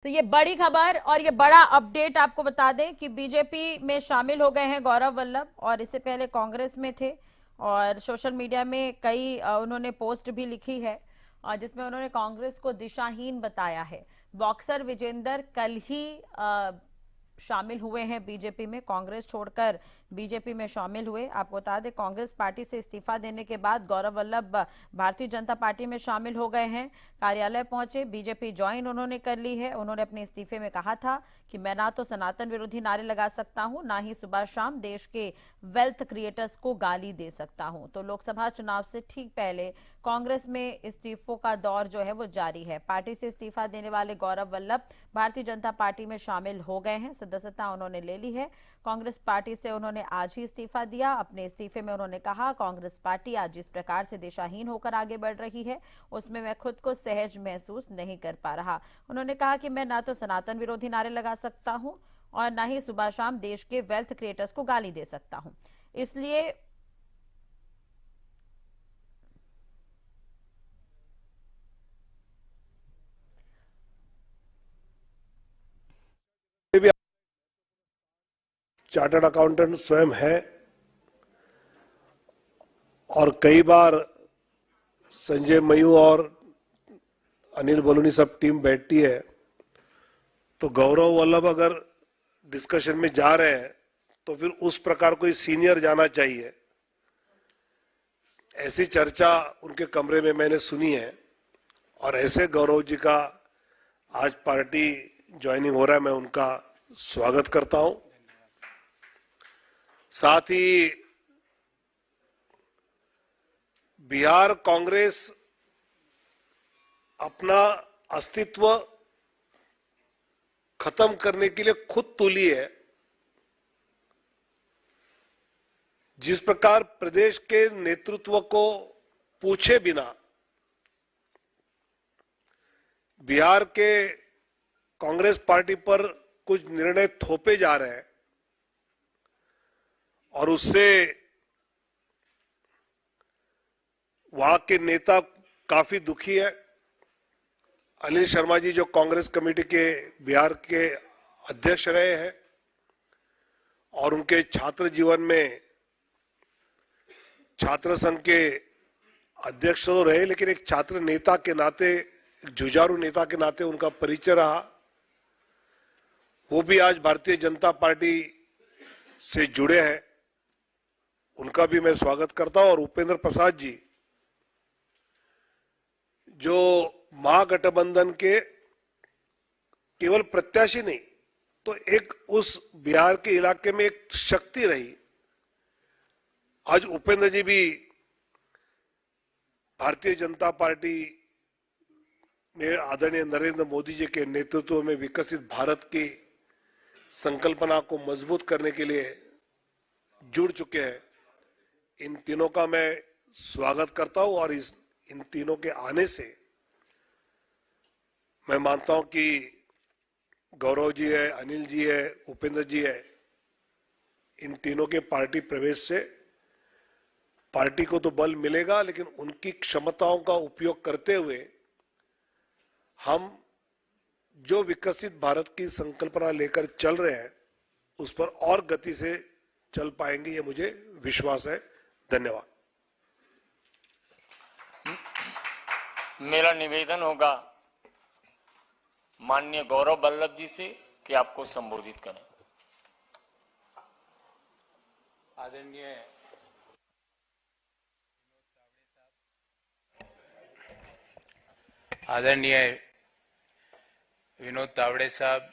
तो ये बड़ी खबर और ये बड़ा अपडेट आपको बता दें कि बीजेपी में शामिल हो गए हैं गौरव वल्लभ, और इससे पहले कांग्रेस में थे। और सोशल मीडिया में कई उन्होंने पोस्ट भी लिखी है जिसमें उन्होंने कांग्रेस को दिशाहीन बताया है। बॉक्सर विजेंदर कल ही शामिल हुए हैं बीजेपी में, कांग्रेस छोड़कर बीजेपी में शामिल हुए। आपको बता दें कांग्रेस पार्टी से इस्तीफा देने के बाद गौरव वल्लभ भारतीय जनता पार्टी में शामिल हो गए हैं। कार्यालय पहुंचे, बीजेपी ज्वाइन उन्होंने कर ली है। उन्होंने अपने इस्तीफे में कहा था कि मैं ना तो सनातन विरोधी नारे लगा सकता हूं, ना ही सुबह शाम देश के वेल्थ क्रिएटर्स को गाली दे सकता हूं। तो लोकसभा चुनाव से ठीक पहले कांग्रेस में इस्तीफों का दौर जो है वो जारी है। पार्टी से इस्तीफा देने वाले गौरव वल्लभ भारतीय जनता पार्टी में शामिल हो गए हैं, सदस्यता उन्होंने ले ली है। कांग्रेस पार्टी से उन्होंने आज ही इस्तीफा दिया। अपने इस्तीफे में उन्होंने कहा, कांग्रेस पार्टी आज जिस प्रकार से दिशाहीन होकर आगे बढ़ रही है उसमें मैं खुद को सहज महसूस नहीं कर पा रहा। उन्होंने कहा कि मैं ना तो सनातन विरोधी नारे लगा सकता हूं और ना ही सुबह शाम देश के वेल्थ क्रिएटर्स को गाली दे सकता हूं। इसलिए चार्टर्ड अकाउंटेंट स्वयं है और कई बार संजय मयूर और अनिल बलूनी सब टीम बैठती है तो गौरव वल्लभ अगर डिस्कशन में जा रहे हैं तो फिर उस प्रकार कोई सीनियर जाना चाहिए। ऐसी चर्चा उनके कमरे में मैंने सुनी है और ऐसे गौरव जी का आज पार्टी ज्वाइनिंग हो रहा है, मैं उनका स्वागत करता हूं। साथ ही बिहार कांग्रेस अपना अस्तित्व खत्म करने के लिए खुद तुली है। जिस प्रकार प्रदेश के नेतृत्व को पूछे बिना बिहार के कांग्रेस पार्टी पर कुछ निर्णय थोपे जा रहे हैं और उससे वहां के नेता काफी दुखी है। अनिल शर्मा जी जो कांग्रेस कमेटी के बिहार के अध्यक्ष रहे हैं और उनके छात्र जीवन में छात्र संघ के अध्यक्ष तो रहे, लेकिन एक छात्र नेता के नाते, एक जुझारू नेता के नाते उनका परिचय रहा। वो भी आज भारतीय जनता पार्टी से जुड़े हैं, उनका भी मैं स्वागत करता हूं। और उपेंद्र प्रसाद जी जो महागठबंधन के केवल प्रत्याशी नहीं तो एक उस बिहार के इलाके में एक शक्ति रही। आज उपेंद्र जी भी भारतीय जनता पार्टी में आदरणीय नरेंद्र मोदी जी के नेतृत्व में विकसित भारत की संकल्पना को मजबूत करने के लिए जुड़ चुके हैं। इन तीनों का मैं स्वागत करता हूं और इन तीनों के आने से मैं मानता हूं कि गौरव जी है, अनिल जी है, उपेंद्र जी है, इन तीनों के पार्टी प्रवेश से पार्टी को तो बल मिलेगा, लेकिन उनकी क्षमताओं का उपयोग करते हुए हम जो विकसित भारत की संकल्पना लेकर चल रहे हैं उस पर और गति से चल पाएंगे, ये मुझे विश्वास है। धन्यवाद। मेरा निवेदन होगा माननीय गौरव वल्लभ जी से कि आपको संबोधित करें। आदरणीय विनोद तावड़े साहब,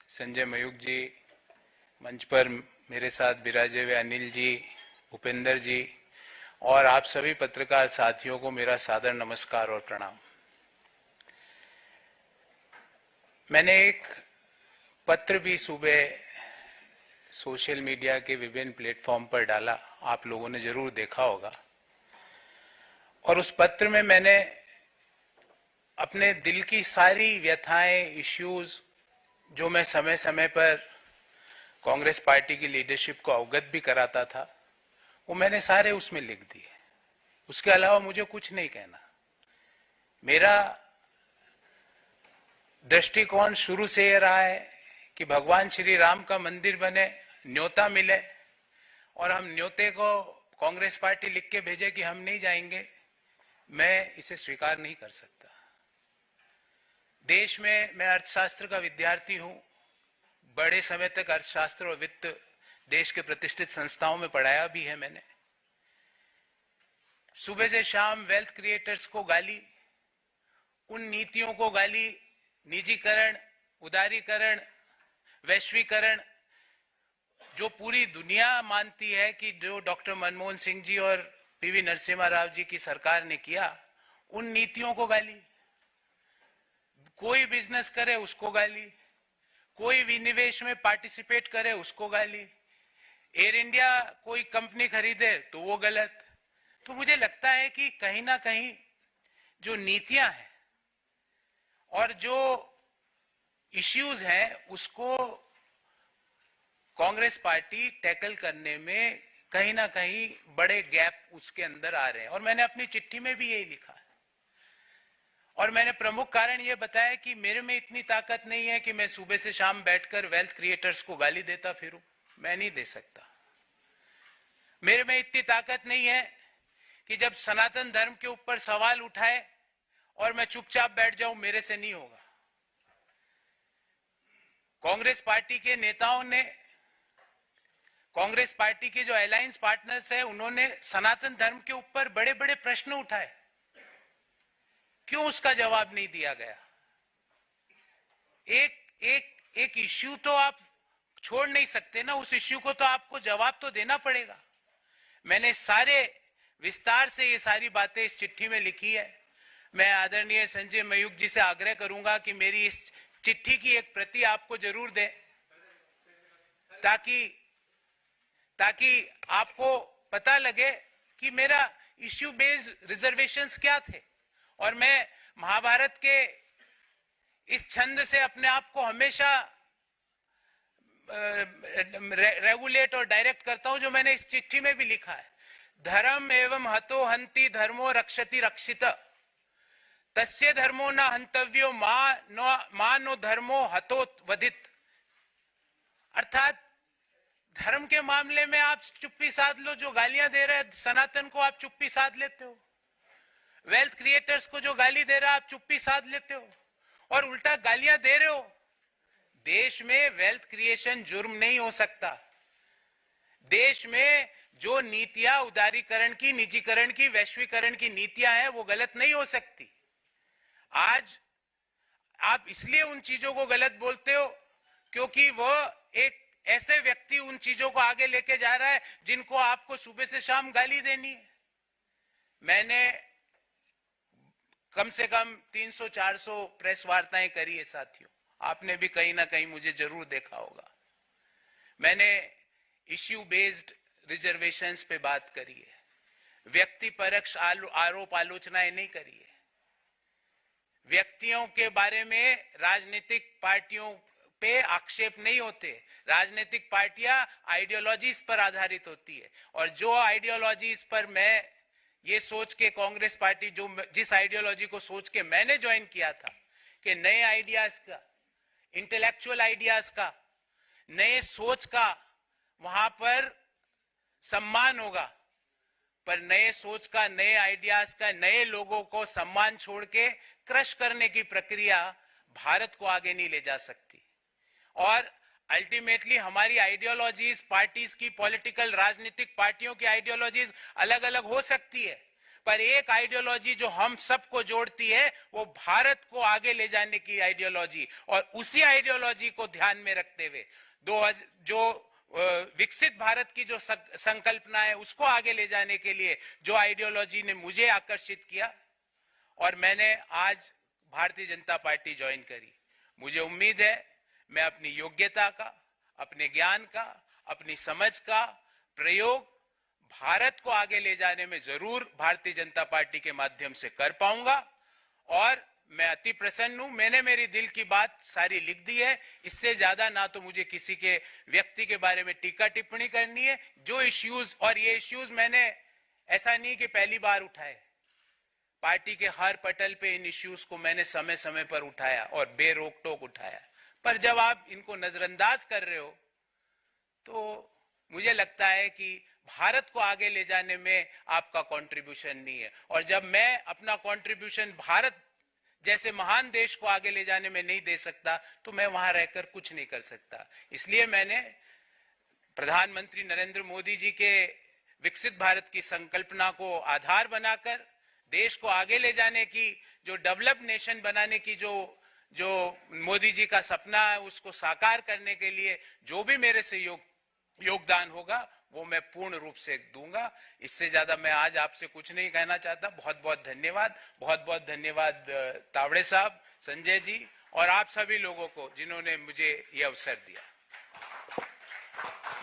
संजय मयूख जी, मंच पर मेरे साथ विराजे हुए अनिल जी, उपेंद्र जी और आप सभी पत्रकार साथियों को मेरा सादर नमस्कार और प्रणाम। मैंने एक पत्र भी सुबह सोशल मीडिया के विभिन्न प्लेटफॉर्म पर डाला, आप लोगों ने जरूर देखा होगा। और उस पत्र में मैंने अपने दिल की सारी व्यथाएं, इश्यूज जो मैं समय समय पर कांग्रेस पार्टी की लीडरशिप को अवगत भी कराता था, वो मैंने सारे उसमें लिख दिए। उसके अलावा मुझे कुछ नहीं कहना। मेरा दृष्टिकोण शुरू से ये रहा है कि भगवान श्री राम का मंदिर बने, न्योता मिले, और हम न्योते को कांग्रेस पार्टी लिख के भेजे कि हम नहीं जाएंगे, मैं इसे स्वीकार नहीं कर सकता। देश में मैं अर्थशास्त्र का विद्यार्थी हूं, बड़े समय तक अर्थशास्त्र और वित्त देश के प्रतिष्ठित संस्थाओं में पढ़ाया भी है मैंने। सुबह से शाम वेल्थ क्रिएटर्स को गाली, उन नीतियों को गाली, निजीकरण, उदारीकरण, वैश्वीकरण, जो पूरी दुनिया मानती है कि जो डॉक्टर मनमोहन सिंह जी और पीवी नरसिम्हा राव जी की सरकार ने किया, उन नीतियों को गाली। कोई बिजनेस करे उसको गाली, कोई विनिवेश में पार्टिसिपेट करे उसको गाली, एयर इंडिया कोई कंपनी खरीदे तो वो गलत। तो मुझे लगता है कि कहीं ना कहीं जो नीतियां हैं और जो इश्यूज हैं उसको कांग्रेस पार्टी टैकल करने में कहीं ना कहीं बड़े गैप उसके अंदर आ रहे हैं, और मैंने अपनी चिट्ठी में भी यही लिखा है। और मैंने प्रमुख कारण यह बताया कि मेरे में इतनी ताकत नहीं है कि मैं सुबह से शाम बैठकर वेल्थ क्रिएटर्स को गाली देता फिरूं, मैं नहीं दे सकता। मेरे में इतनी ताकत नहीं है कि जब सनातन धर्म के ऊपर सवाल उठाए और मैं चुपचाप बैठ जाऊं, मेरे से नहीं होगा। कांग्रेस पार्टी के नेताओं ने, कांग्रेस पार्टी के जो अलायंस पार्टनर्स हैं, उन्होंने सनातन धर्म के ऊपर बड़े बड़े प्रश्न उठाए, क्यों उसका जवाब नहीं दिया गया? एक इश्यू तो आप छोड़ नहीं सकते ना, उस इश्यू को तो आपको जवाब तो देना पड़ेगा। मैंने सारे विस्तार से ये सारी बातें इस चिट्ठी में लिखी है। मैं आदरणीय संजय मयूख जी से आग्रह करूंगा कि मेरी इस चिट्ठी की एक प्रति आपको जरूर दें, ताकि आपको पता लगे कि मेरा इश्यू बेस्ड रिजर्वेशंस क्या थे। और मैं महाभारत के इस छंद से अपने आप को हमेशा रेगुलेट और डायरेक्ट करता हूं, जो मैंने इस चिट्ठी में भी लिखा है। धर्म एवं हतो हंति धर्मो रक्षति रक्षित, तस्य धर्मो न हंतव्यो मा नो धर्मो हतो वधित। अर्थात धर्म के मामले में आप चुप्पी साध लो, जो गालियां दे रहे हैं सनातन को आप चुप्पी साध लेते हो, वेल्थ क्रिएटर्स को जो गाली दे रहा है आप चुप्पी साध लेते हो, और उल्टा गालियां दे रहे हो। देश में वेल्थ क्रिएशन जुर्म नहीं हो सकता। देश में जो नीतियां उदारीकरण की, निजीकरण की, वैश्वीकरण की नीतियां हैं, वो गलत नहीं हो सकती। आज आप इसलिए उन चीजों को गलत बोलते हो क्योंकि वो एक ऐसे व्यक्ति उन चीजों को आगे लेके जा रहा है जिनको आपको सुबह से शाम गाली देनी है। मैंने कम से कम 300-400 प्रेस वार्ताएं करी है साथियों, आपने भी कहीं ना कहीं मुझे जरूर देखा होगा। मैंने इश्यू बेस्ड रिजर्वेशंस पे बात करी है, व्यक्ति परक्ष आरोप आलोचनाएं नहीं करी है। व्यक्तियों के बारे में राजनीतिक पार्टियों पे आक्षेप नहीं होते। राजनीतिक पार्टियां आइडियोलॉजीज पर आधारित होती है, और जो आइडियोलॉजीज पर मैं ये सोच के कांग्रेस पार्टी, जिस आइडियोलॉजी को सोच के मैंने ज्वाइन किया था कि नए आइडियाज का, इंटेलेक्चुअल आइडियाज का, नए सोच का वहां पर सम्मान होगा, पर नए सोच का, नए आइडियाज का, नए लोगों को सम्मान छोड़ के क्रश करने की प्रक्रिया भारत को आगे नहीं ले जा सकती। और अल्टीमेटली हमारी आइडियोलॉजीज, पार्टीज की, पॉलिटिकल राजनीतिक पार्टियों की आइडियोलॉजीज अलग अलग हो सकती है, पर एक आइडियोलॉजी जो हम सबको जोड़ती है वो भारत को आगे ले जाने की आइडियोलॉजी, और उसी आइडियोलॉजी को ध्यान में रखते हुए जो विकसित भारत की जो संकल्पना है उसको आगे ले जाने के लिए जो आइडियोलॉजी ने मुझे आकर्षित किया, और मैंने आज भारतीय जनता पार्टी ज्वाइन करी। मुझे उम्मीद है मैं अपनी योग्यता का, अपने ज्ञान का, अपनी समझ का प्रयोग भारत को आगे ले जाने में जरूर भारतीय जनता पार्टी के माध्यम से कर पाऊंगा, और मैं अति प्रसन्न हूं। मैंने मेरी दिल की बात सारी लिख दी है, इससे ज्यादा ना तो मुझे किसी के व्यक्ति के बारे में टीका टिप्पणी करनी है। जो इश्यूज, और ये इश्यूज मैंने ऐसा नहीं कि पहली बार उठाए, पार्टी के हर पटल पे इन इश्यूज को मैंने समय समय पर उठाया और बेरोक टोक उठाया, पर जब आप इनको नजरअंदाज कर रहे हो तो मुझे लगता है कि भारत को आगे ले जाने में आपका कंट्रीब्यूशन नहीं है। और जब मैं अपना कंट्रीब्यूशन भारत जैसे महान देश को आगे ले जाने में नहीं दे सकता तो मैं वहां रहकर कुछ नहीं कर सकता। इसलिए मैंने प्रधानमंत्री नरेंद्र मोदी जी के विकसित भारत की संकल्पना को आधार बनाकर देश को आगे ले जाने की, जो डेवलप्ड नेशन बनाने की जो मोदी जी का सपना है, उसको साकार करने के लिए जो भी मेरे से योगदान होगा वो मैं पूर्ण रूप से दूंगा। इससे ज्यादा मैं आज आपसे कुछ नहीं कहना चाहता। बहुत बहुत धन्यवाद, बहुत बहुत धन्यवाद तावड़े साहब, संजय जी और आप सभी लोगों को जिन्होंने मुझे ये अवसर दिया।